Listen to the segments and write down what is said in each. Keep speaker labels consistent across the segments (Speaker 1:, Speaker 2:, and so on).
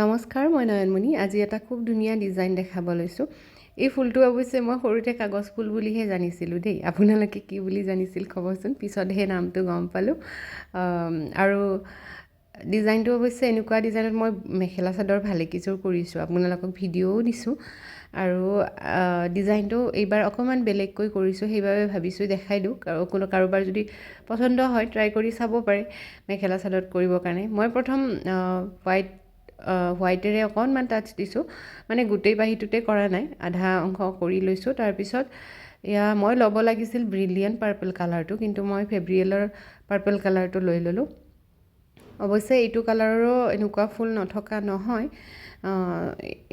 Speaker 1: নমস্কাৰ, মই নয়নমণি। আজি এটা খুব ধুনীয়া ডিজাইন দেখাব লৈছোঁ। এই ফুলটো অৱশ্যে মই সৰুতে কাগজ ফুল বুলিহে জানিছিলোঁ দেই। আপোনালোকে কি বুলি জানিছিল ক'বচোন, পিছতহে নামটো গম পালোঁ। আৰু ডিজাইনটো অৱশ্যে এনেকুৱা ডিজাইনত মই মেখেলা চাদৰ ভালেকেইযোৰ কৰিছোঁ, আপোনালোকক ভিডিঅ'ও দিছোঁ। আৰু ডিজাইনটো এইবাৰ অকণমান বেলেগকৈ কৰিছোঁ, সেইবাবে ভাবিছোঁ দেখাই দিওঁ। কাৰোবাৰ যদি পচন্দ হয় ট্ৰাই কৰি চাব পাৰে মেখেলা চাদৰত কৰিবৰ কাৰণে। মই প্ৰথম হোৱাইটেৰে অকণমান টাচ দিছোঁ, মানে গোটেই বাহিৰটোতে কৰা নাই, আধা অংশ কৰি লৈছোঁ। তাৰপিছত মই ল'ব লাগিছিল ব্ৰিলিয়েণ্ট পাৰ্পল কালাৰটো, কিন্তু মই ফেব্ৰিয়েলৰ পাৰ্পল কালাৰটো লৈ ল'লোঁ। অৱশ্যে এইটো কালাৰৰো এনেকুৱা ফুল নথকা নহয়,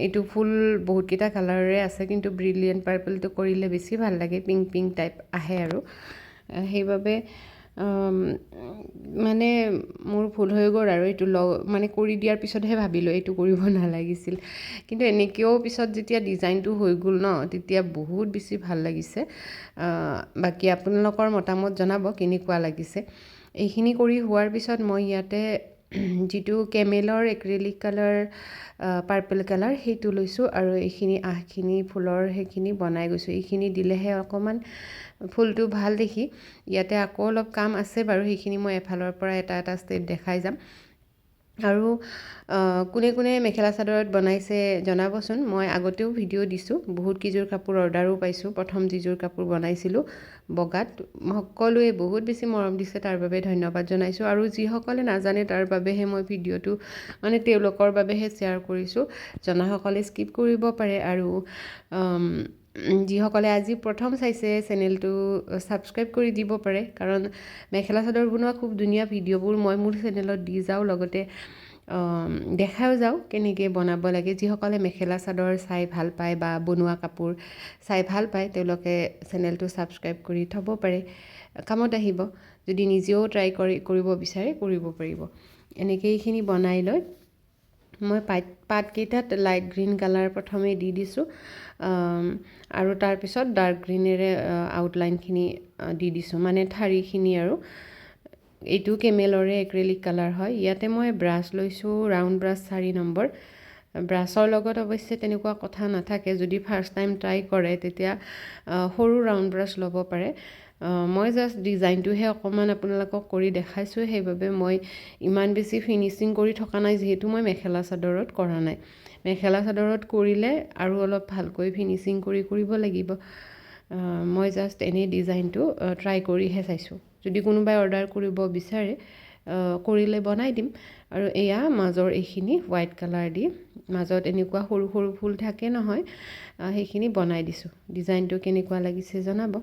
Speaker 1: এইটো ফুল বহুতকেইটা কালাৰৰে আছে, কিন্তু ব্ৰিলিয়েণ্ট পাৰ্পলটো কৰিলে বেছি ভাল লাগে, পিংক পিংক টাইপ আহে আৰু সেইবাবে মানে মোৰ ভুল হৈ গ'ল আৰু এইটো মানে কৰি দিয়াৰ পিছতহে ভাবিলোঁ এইটো কৰিব নালাগিছিল। কিন্তু এনেকৈও পিছত যেতিয়া ডিজাইনটো হৈ গ'ল ন, তেতিয়া বহুত বেছি ভাল লাগিছে। বাকী আপোনালোকৰ মতামত জনাব কেনেকুৱা লাগিছে। এইখিনি কৰি হোৱাৰ পিছত মই ইয়াতে যিটো কেমেলৰ এক্ৰিলিক কালাৰ পাৰ্পল কালাৰ সেইটো লৈছোঁ, আৰু এইখিনি আহখিনি ফুলৰ সেইখিনি বনাই গৈছোঁ। এইখিনি দিলেহে অকণমান ফুলটো ভাল দেখি। ইয়াতে আকৌ অলপ কাম আছে বাৰু, সেইখিনি মই এফালৰ পৰা এটা এটা ষ্টেপ দেখাই যাম। আৰু কোনে কোনে মেখেলা চাদৰত বনাইছে জনাবচোন। মই আগতেও ভিডিঅ' দিছোঁ, বহুত কেইযোৰ কাপোৰ অৰ্ডাৰো পাইছোঁ। প্ৰথম যিযোৰ কাপোৰ বনাইছিলোঁ বগাত, সকলোৱে বহুত বেছি মৰম দিছে, তাৰ বাবে ধন্যবাদ জনাইছোঁ। আৰু যিসকলে নাজানে তাৰ বাবেহে মই ভিডিঅ'টো মানে তেওঁলোকৰ বাবেহে শ্বেয়াৰ কৰিছোঁ, জনাসকলে স্কিপ কৰিব পাৰে। আৰু যিসকলে আজি প্ৰথম চাইছে চেনেলটো ছাবস্ক্ৰাইব কৰি দিব পাৰে, কাৰণ মেখেলা চাদৰ বনোৱা খুব ধুনীয়া ভিডিঅ'বোৰ মই মোৰ চেনেলত দি যাওঁ, লগতে দেখাও যাওঁ কেনেকৈ বনাব লাগে। যিসকলে মেখেলা চাদৰ চাই ভাল পায় বা বনোৱা কাপোৰ চাই ভাল পায়, তেওঁলোকে চেনেলটো ছাবস্ক্ৰাইব কৰি থ'ব পাৰে, কামত আহিব। যদি নিজেও ট্ৰাই কৰিব বিচাৰে কৰিব পাৰিব। এনেকৈ এইখিনি বনাই লৈ মই পাতকেইটাত লাইট গ্ৰীণ কালাৰ প্ৰথমে দি দিছোঁ, আৰু তাৰপিছত ডাৰ্ক গ্ৰীনেৰে আউটলাইনখিনি দি দিছোঁ, মানে ঠাৰিখিনি। আৰু এইটো কেমেলৰে এক্ৰেলিক কালাৰ হয়। ইয়াতে মই ব্ৰাছ লৈছোঁ, ৰাউণ্ড ব্ৰাছ 4 নম্বৰ। ব্ৰাছৰ লগত অৱশ্যে তেনেকুৱা কথা নাথাকে, যদি ফাৰ্ষ্ট টাইম ট্ৰাই কৰে তেতিয়া সৰু ৰাউণ্ড ব্ৰাছ ল'ব পাৰে। মই জাষ্ট ডিজাইনটোহে অকণমান আপোনালোকক কৰি দেখাইছোঁ, সেইবাবে মই ইমান বেছি ফিনিচিং কৰি থকা নাই, যিহেতু মই মেখেলা চাদৰত কৰা নাই। মেখেলা চাদৰত কৰিলে আৰু অলপ ভালকৈ ফিনিচিং কৰি কৰিব লাগিব। মই জাষ্ট এনেই ডিজাইনটো ট্ৰাই কৰিহে চাইছোঁ। যদি কোনোবাই অৰ্ডাৰ কৰিব বিচাৰে কৰিলে বনাই দিম। আৰু এয়া মাজৰ এইখিনি হোৱাইট কালাৰ দি মাজত এনেকুৱা সৰু সৰু ফুল থাকে নহয়, সেইখিনি বনাই দিছোঁ। ডিজাইনটো কেনেকুৱা লাগিছে জনাব।